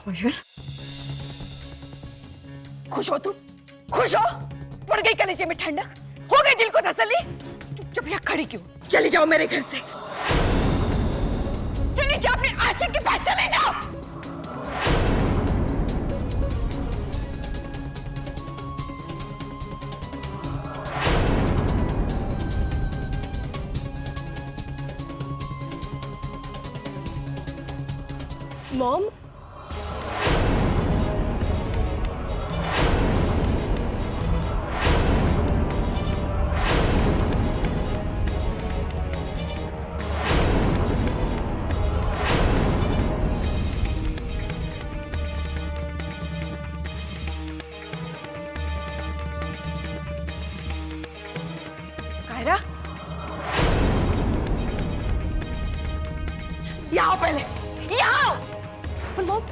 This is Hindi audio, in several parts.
पायल, खुश हो तुम? खुश हो? पड़ गई कलेजे में ठंडक, हो गई दिल को तसल्ली? चुपचाप यहाँ खड़ी क्यों? चली जाओ मेरे घर से, चली जाओ अपने आशिक के पास, चले जाओ। मॉम, कायरा, यहाँ आओ पहले, यहाँ आओ। मॉम,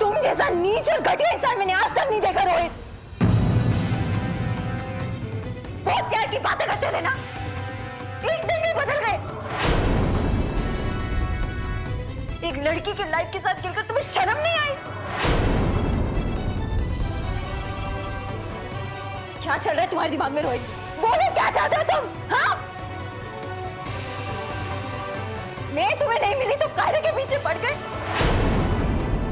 तुम जैसा नीच और घटिया इंसान मैंने आज तक नहीं देखा रोहित। बहुत प्यार की बातें करते थे ना, एक दिन में बदल गए। एक लड़की की लाइफ के साथ खेलकर तुम्हें शर्म नहीं आई? क्या चल रहा है तुम्हारे दिमाग में रोहित? बोलो, क्या चाहते हो तुम? हाँ, मैं तुम्हें नहीं मिली तो कायरे के पीछे पड़ गए?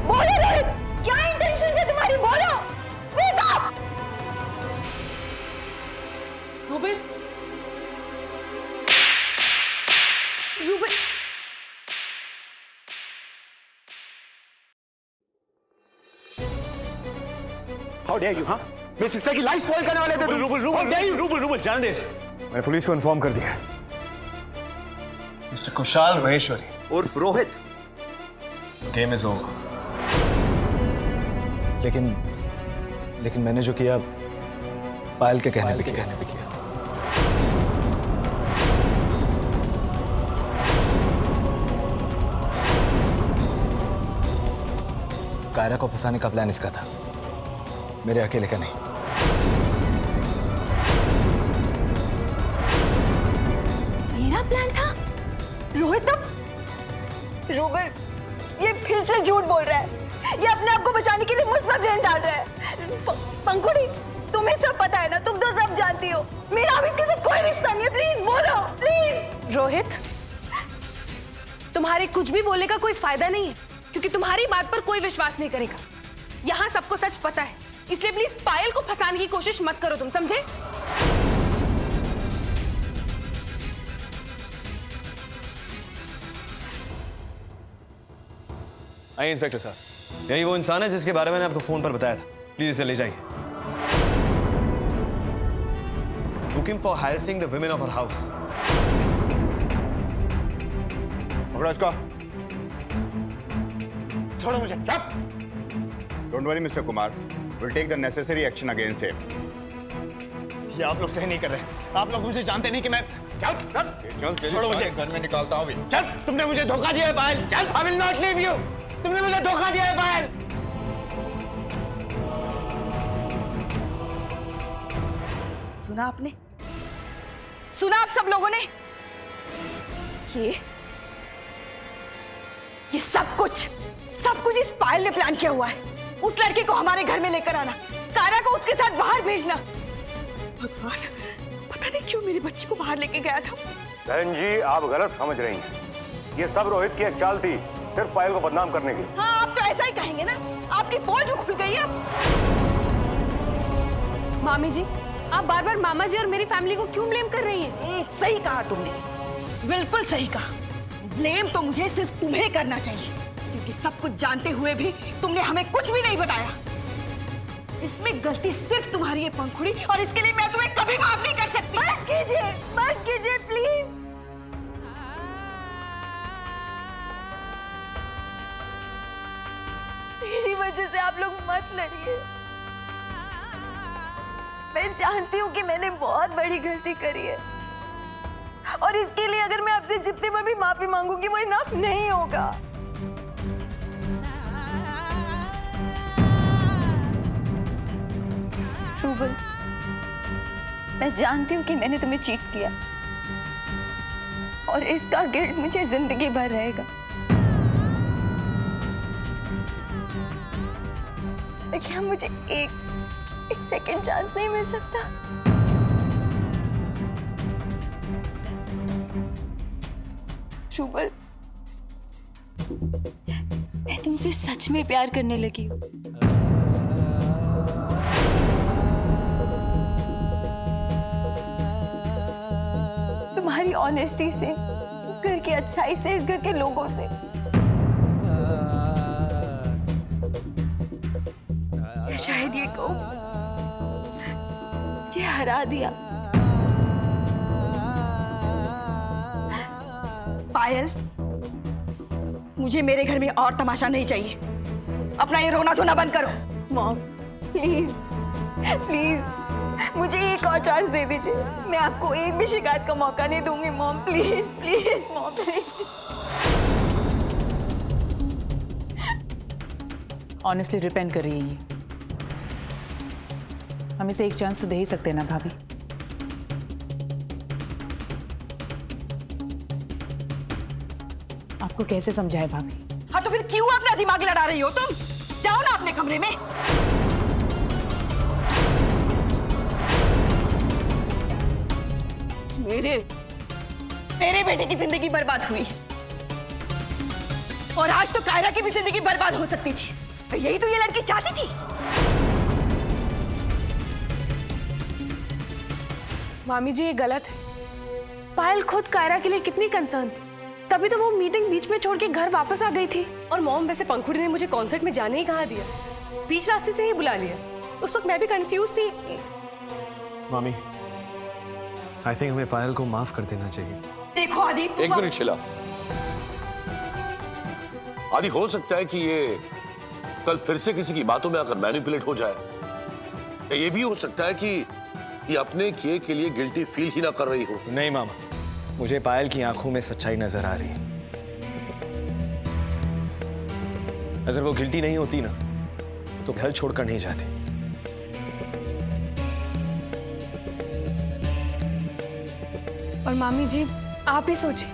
बोलो रोहित, क्या इंटेंशन है तुम्हारी? बोलो, speak up. Rubin, Rubin, How dare you, हाँ? मेरी सिस्टर की लाइफ स्पॉइल करने वाले थे तुम। रूबल जान दे इसे। मैंने पुलिस को इन्फॉर्म कर दिया। मिस्टर कुशाल महेश्वरी उर्फ रोहित, गेम इज ओवर। लेकिन मैंने जो किया पायल के कहने पे किया। कायरा को फंसाने का प्लान इसका था, मेरे अकेले का नहीं। मेरा प्लान था? रोहित, तुम? रोबर, ये फिर से झूठ बोल रहा है। ये अपने आप को बचाने के लिए मुझ पर ब्लेम डाल रहा है। पंखुड़ी, तुम्हें सब पता है ना, तुम तो सब जानती हो। मेरा अब इसके साथ कोई रिश्ता नहीं है। प्लीज बोलो, प्लीज। रोहित, तुम्हारे कुछ भी बोलने का कोई फायदा नहीं है, क्योंकि तुम्हारी बात पर कोई विश्वास नहीं करेगा। यहाँ सबको सच पता है, इसलिए प्लीज पायल को फंसाने की कोशिश मत करो, तुम समझे? आइए इंस्पेक्टर साहब, यही वो इंसान है जिसके बारे में मैंने आपको फोन पर बताया था। प्लीज इसे ले जाइए। Looking for hiring the women of our house. पकड़ो इसको। छोड़ो मुझे। Don't worry mister Kumar, will take the necessary action against him. ये आप लोग सही नहीं कर रहे। आप लोग मुझे जानते नहीं कि मैं चल छोड़ो मुझे। घर में निकालता हूँ अभी। चल, तुमने मुझे धोखा दिया है पायल। चल, I will not leave you. तुमने मुझे धोखा दिया है पायल। सुना आपने? सुना आप सब लोगों ने? ये सब कुछ इस पायल ने प्लान किया हुआ है। उस लड़के को हमारे घर में लेकर आना, कायरा को उसके साथ बाहर भेजना। भगवान, पता नहीं क्यों मेरी बच्ची को बाहर लेके गया था। बहन जी, आप गलत समझ रही हैं। ये सब रोहित की एक चाल थी, सिर्फ पायल को बदनाम करने की। हाँ, आप तो ऐसा ही कहेंगे ना। आपकी पोल जो खुल गई है। मामी जी, आप बार बार मामा जी और मेरी फैमिली को क्यों ब्लेम कर रही हैं? सही कहा तुमने, बिल्कुल सही कहा। ब्लेम तो मुझे सिर्फ तुम्हें करना चाहिए, क्योंकि सब कुछ जानते हुए भी तुमने हमें कुछ भी नहीं बताया। इसमें गलती सिर्फ तुम्हारी है पंखुड़ी, और इसके लिए मैं तुम्हें कभी माफ नहीं कर सकती। बस कीजिए प्लीज। वजह से आप लोग मत लड़िए। मैं जानती हूँ कि मैंने बहुत बड़ी गलती करी है और इसके लिए अगर मैं आपसे जितने बार भी माफी मांगूंगी वो इनफ नहीं होगा। रूबल, मैं जानती हूँ कि मैंने तुम्हें चीट किया और इसका गिल्ट मुझे जिंदगी भर रहेगा। क्या मुझे एक सेकंड चांस नहीं मिल सकता? रूबल, मैं तुमसे सच में प्यार करने लगी हूँ। तुम्हारी ऑनेस्टी से, इस घर की अच्छाई से, इस घर के लोगों से। या शायद ये कहूं, मुझे हरा दिया। पायल, मुझे मेरे घर में और तमाशा नहीं चाहिए। अपना ये रोना धोना बंद करो। मॉम, प्लीज प्लीज मुझे एक और चांस दे दीजिए। मैं आपको एक भी शिकायत का मौका नहीं दूंगी mom. Please please mom, please. Honestly repent कर रही है ये। हम इसे एक चांस तो दे ही सकते हैं ना भाभी। आपको कैसे समझाए भाभी? हाँ तो फिर क्यों अपना दिमाग लड़ा रही हो तुम? जाओ ना अपने कमरे में। मेरे बेटे की जिंदगी बर्बाद हुई और आज तो कायरा की भी जिंदगी बर्बाद हो सकती थी। यही तो ये लड़की चाहती थी। मामी जी ये गलत है। पायल खुद कायरा के लिए कितनी कंसर्न थी, तभी तो वो मीटिंग बीच में छोड़ के घर वापस आ गई थी। और मॉम, वैसे पंखुड़ी ने मुझे कॉन्सर्ट में जाने ही कहा दिया, बीच रास्ते से ही बुला लिया। उस वक्त मैं भी कंफ्यूज थी। मामी, आई थिंक हमें पायल को माफ कर देना चाहिए। देखो आदि, एक मिनट शिला। आदि, हो सकता है कि ये कल फिर से किसी की बातों में आकर मैनिपुलेट हो जाए, या ये भी हो सकता है कि ये अपने किए के लिए गिल्टी फील ही ना कर रही हो। नहीं मामा, मुझे पायल की आंखों में सच्चाई नजर आ रही है। अगर वो गिल्टी नहीं होती ना तो घर छोड़कर नहीं जाती। और मामी जी आप ही सोचिए,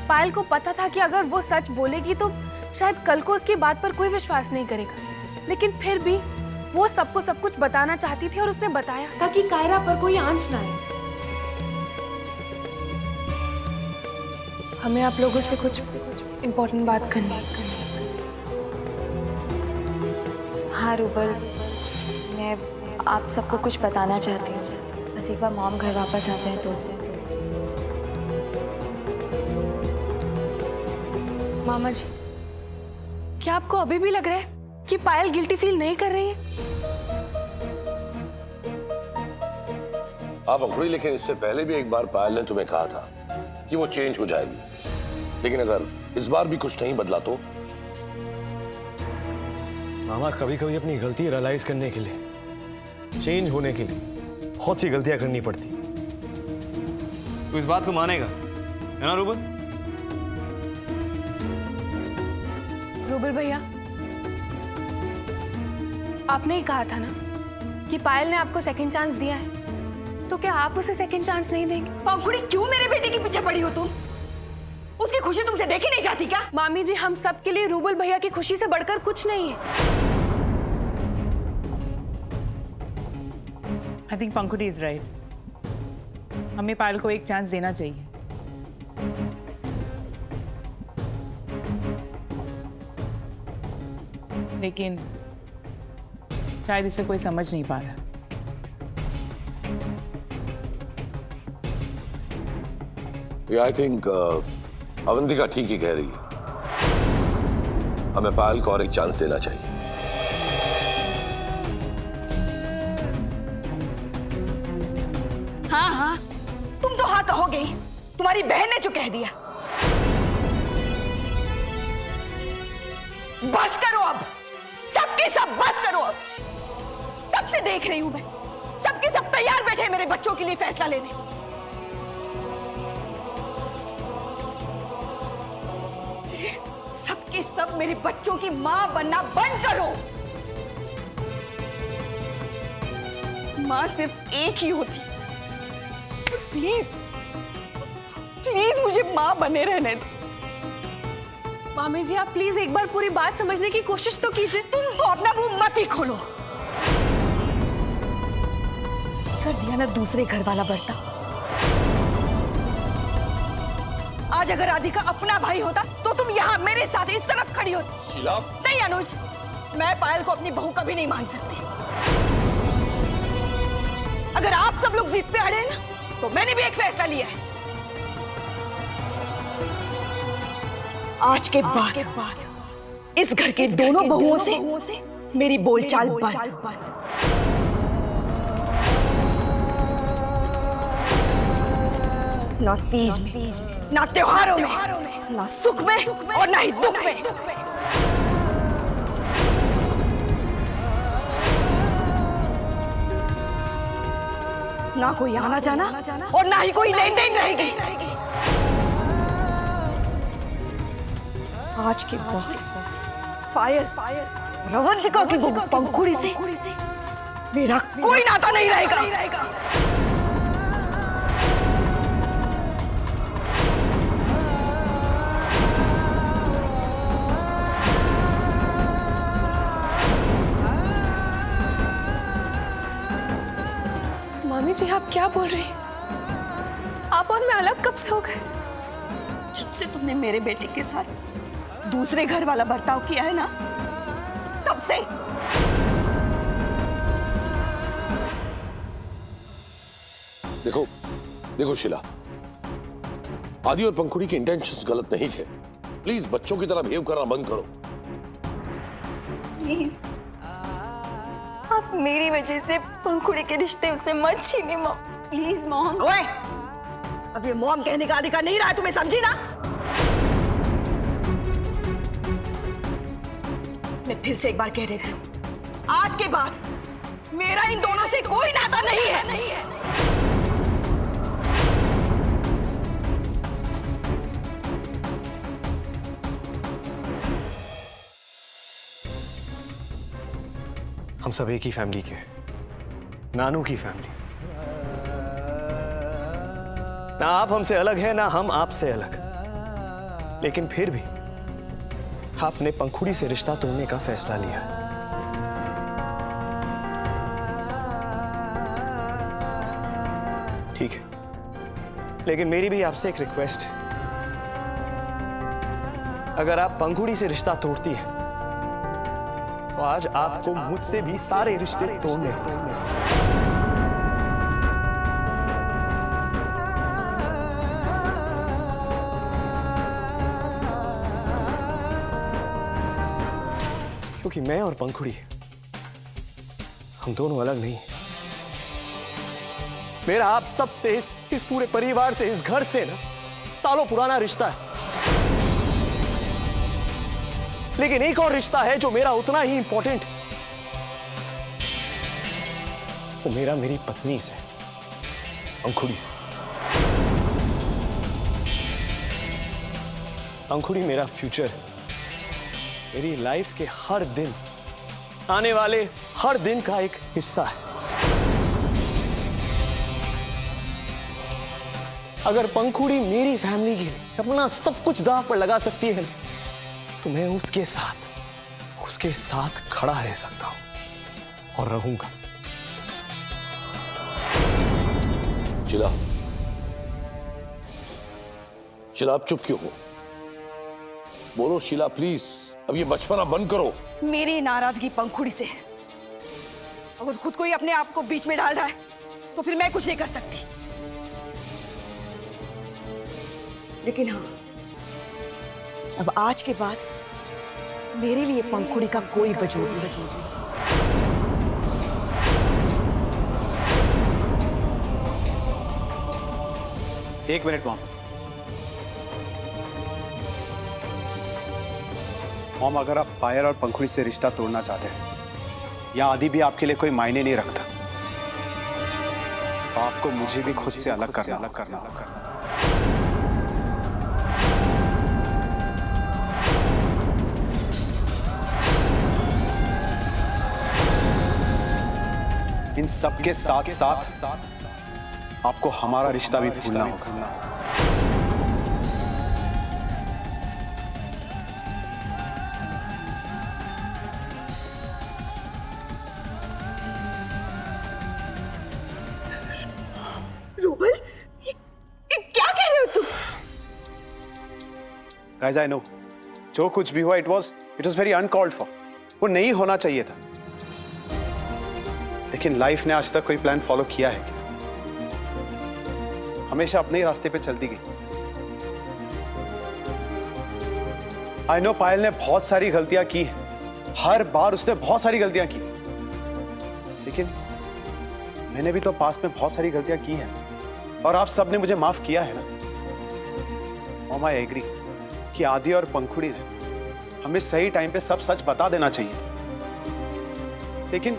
पायल को पता था कि अगर वो सच बोलेगी तो शायद कल को उसकी बात पर कोई विश्वास नहीं करेगा, लेकिन फिर भी वो सबको सब कुछ बताना चाहती थी और उसने बताया ताकि कायरा पर कोई आंच ना आए। हमें आप लोगों से कुछ इम्पोर्टेंट बात करनी है। हाँ रूबल, मैं आप सबको कुछ बताना चाहती हूँ। बस एक बार मॉम घर वापस आ जाए तो। मामा जी, क्या आपको अभी भी लग रहा है कि पायल गिल्टी फील नहीं कर रही है? आप अंकुरी, लेकिन इससे पहले भी एक बार पायल ने तुम्हें कहा था कि वो चेंज हो जाएगी, लेकिन अगर इस बार भी कुछ नहीं बदला तो? मामा, कभी कभी अपनी गलती रियलाइज करने के लिए, चेंज होने के लिए बहुत सी गलतियां करनी पड़ती। तू इस बात को मानेगा, है ना रूबल? रूबल भैया, आपने ही कहा था ना कि पायल ने आपको सेकंड चांस दिया है, तो क्या आप उसे सेकंड चांस नहीं देंगे? पंखुड़ी, क्यों मेरे बेटे के पीछे पड़ी हो तुम? उसकी खुशी तुमसे देखी नहीं जाती क्या? मामी जी, हम सब के लिए रूबल भैया की खुशी से बढ़कर कुछ नहीं है। I think Pankhuri is right. हमें पायल को एक चांस देना चाहिए। लेकिन शायद इसे कोई समझ नहीं पा रहा। आई थिंक अवंतिका ठीक ही कह रही है। हमें पायल को और एक चांस देना चाहिए। हाँ हाँ, तुम तो हाँ कहोगे ही। तुम्हारी बहन ने जो कह दिया। बस करो अब, सब के सब बस करो अब। तब से देख रही हूं मैं, सबके सब तैयार बैठे हैं मेरे बच्चों के लिए फैसला लेने। सबके सब मेरे बच्चों की मां बनना बंद करो। मां सिर्फ एक ही होती। प्लीज प्लीज मुझे मां बने रहने दो। मामी जी, आप प्लीज एक बार पूरी बात समझने की कोशिश तो कीजिए। तुम तो अपना मुंह मत ही खोलो। कर दिया ना दूसरे घर वाला बर्ताव। आज अगर राधिका अपना भाई होता तो तुम यहाँ मेरे साथ इस तरफ खड़ी होती। शीला, नहीं अनुज, मैं पायल को अपनी बहू कभी नहीं मान सकती। अगर आप सब लोग जिद पे अड़े हैं ना, तो मैंने भी एक फैसला लिया है। आज के बाद इस घर के दोनों बहुओं से मेरी बोलचाल बंद। ना तीज में, ना त्योहारों में, ना सुख में और ना ही दुख में। ना कोई आना जाना और ना ही कोई लेन देन रहेगी। आज के बाद पायल रवंतिका की बहू पंखुड़ी से मेरा कोई नाता नहीं रहेगा। मामी जी, आप क्या बोल रही हैं? आप और मैं अलग कब से हो गए? जब से तुमने मेरे बेटे के साथ दूसरे घर वाला बर्ताव किया है ना, तब से। देखो देखो शीला, आदि और पंखुड़ी के इंटेंशंस गलत नहीं थे। प्लीज बच्चों की तरह बिहेव करना बंद करो। प्लीज, आप मेरी वजह से पंखुड़ी के रिश्ते उससे मत छीनिए मॉम। Please mom. ओए, अब ये मॉम कहने का अधिकार नहीं रहा, तुम्हें समझी ना? मैं फिर से एक बार कह रही हूँ, आज के बाद मेरा इन दोनों से कोई नाता नहीं है। हम सब एक ही फैमिली के हैं, नानू की फैमिली। ना आप हमसे अलग है, ना हम आपसे अलग। लेकिन फिर भी आपने पंखुड़ी से रिश्ता तोड़ने का फैसला लिया। ठीक है, लेकिन मेरी भी आपसे एक रिक्वेस्ट है। अगर आप पंखुड़ी से रिश्ता तोड़ती हैं, तो आज आपको मुझसे भी सारे रिश्ते तोड़ने होंगे। क्योंकि मैं और पंखुड़ी, हम दोनों अलग नहीं हैं। मेरा आप सबसे, इस पूरे परिवार से, इस घर से ना सालों पुराना रिश्ता है। लेकिन एक और रिश्ता है जो मेरा उतना ही इंपॉर्टेंट है। वो मेरा मेरी पत्नी से, पंखुड़ी से। पंखुड़ी मेरा फ्यूचर है, मेरी लाइफ के हर दिन, आने वाले हर दिन का एक हिस्सा है। अगर पंखुड़ी मेरी फैमिली के लिए अपना सब कुछ दांव पर लगा सकती है, तो मैं उसके साथ खड़ा रह सकता हूं और रहूंगा। शीला, शीला आप चुप क्यों हो? बोलो शीला प्लीज, अब ये बचपना बंद करो। मेरी नाराजगी पंखुड़ी से है। अगर खुद को ही अपने आप को बीच में डाल रहा है, तो फिर मैं कुछ नहीं कर सकती। लेकिन हाँ, अब आज के बाद मेरे लिए पंखुड़ी का कोई वजूद नहीं। एक मिनट मॉम। मॉम, अगर आप पायल और पंखुड़ी से रिश्ता तोड़ना चाहते हैं या आदि भी आपके लिए कोई मायने नहीं रखता, तो आपको मुझे भी खुद से अलग करना। इन सबके साथ साथ आपको हमारा रिश्ता भी भूलना होगा। रूबल, ये क्या कह रहे हो तुम? Guys, I know, जो कुछ भी हुआ it was very uncalled for. वो नहीं होना चाहिए था। लेकिन लाइफ ने आज तक कोई प्लान फॉलो किया है क्या? हमेशा अपने ही रास्ते पे चलती गई। आई नो पायल ने बहुत सारी गलतियां की हैं, हर बार उसने बहुत सारी गलतियां की, लेकिन मैंने भी तो पास्ट में बहुत सारी गलतियां की हैं और आप सबने मुझे माफ किया है ना। मॉम, आई एग्री कि आदि और पंखुड़ी ने हमें सही टाइम पे सब सच बता देना चाहिए, लेकिन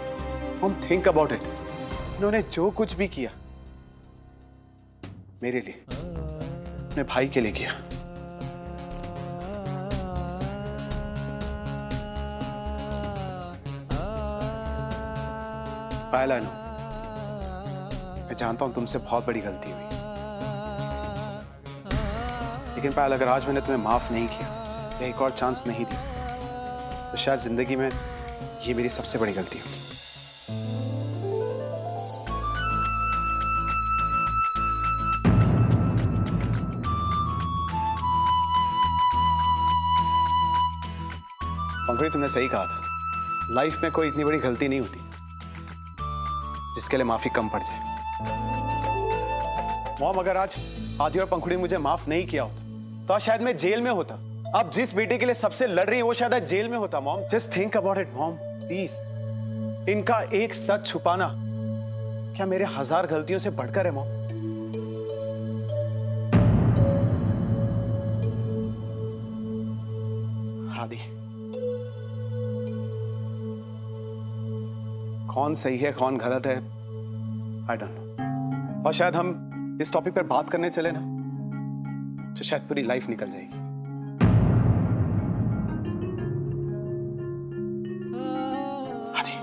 हम थिंक अबाउट इट, इन्होंने जो कुछ भी किया मेरे लिए, अपने भाई के लिए किया। पायल, आई नो, मैं जानता हूं तुमसे बहुत बड़ी गलती हुई, लेकिन पायल अगर आज मैंने तुम्हें माफ नहीं किया या एक और चांस नहीं दिया, तो शायद जिंदगी में ये मेरी सबसे बड़ी गलती होगी। पंखुड़ी, तुमने सही कहा था, लाइफ में कोई इतनी बड़ी गलती नहीं होती जिसके लिए माफी कम पड़ जाए। मॉम, अगर आज आदि और पंखुड़ी मुझे माफ नहीं किया होता तो आज शायद मैं जेल में होता। आप जिस बेटे के लिए सबसे लड़ रही है वो शायद आज जेल में होता। Mom, just think about it mom, please. इनका एक सच छुपाना क्या मेरे 1000 गलतियों से बढ़कर है मॉम? आदि, कौन सही है कौन गलत है आई डोंट नो, और शायद हम इस टॉपिक पर बात करने चले ना तो शायद पूरी लाइफ निकल जाएगी। आदि,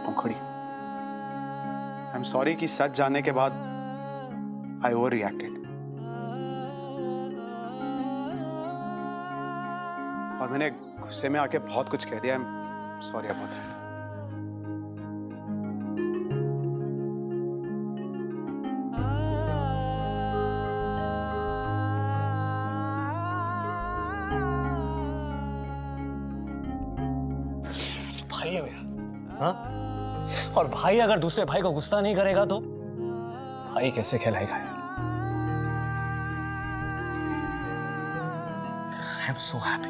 पंखुड़ी, आई एम सॉरी कि सच जानने के बाद आई ओवर रिएक्टेड और मैंने गुस्से में आके बहुत कुछ कह दिया। I am sorry about that. भाई है मेरा, हाँ? और भाई अगर दूसरे भाई को गुस्सा नहीं करेगा तो भाई कैसे कहलाएगा यार? I am so happy,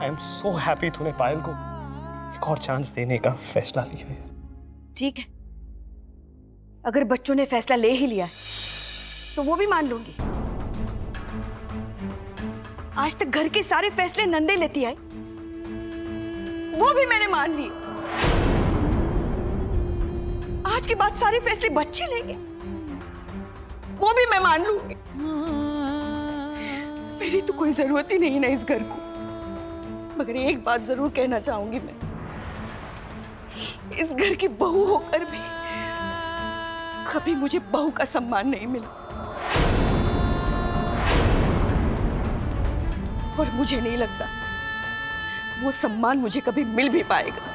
I am so happy तूने पायल को एक और चांस देने का फैसला लिया है। ठीक है, अगर बच्चों ने फैसला ले ही लिया तो वो भी मान लूंगी। आज तक घर के सारे फैसले नंदे लेती आई, वो भी मैंने मान लिए। आज के बाद सारे फैसले बच्चे लेंगे, वो भी मैं मान लूंगी। मेरी तो कोई जरूरत ही नहीं ना इस घर को। मगर एक बात जरूर कहना चाहूंगी मैं, इस घर की बहू होकर भी कभी मुझे बहू का सम्मान नहीं मिला, और मुझे नहीं लगता वो सम्मान मुझे कभी मिल भी पाएगा।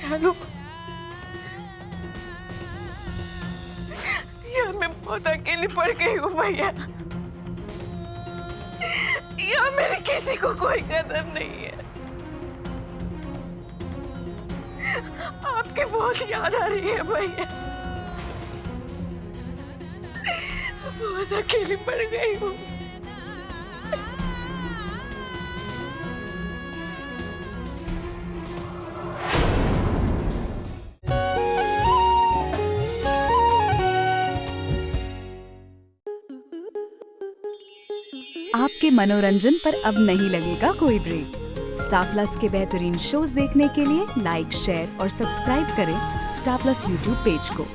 अनु, यार मैं बहुत अकेली पड़ गई हूँ भैया। यार मेरे किसी को कोई कदर नहीं है। आपकी बहुत याद आ रही है भैया। बहुत अकेली पड़ गई हूँ। आपके मनोरंजन पर अब नहीं लगेगा कोई ब्रेक। स्टार प्लस के बेहतरीन शोज देखने के लिए लाइक, शेयर और सब्सक्राइब करें स्टार प्लस यूट्यूब पेज को।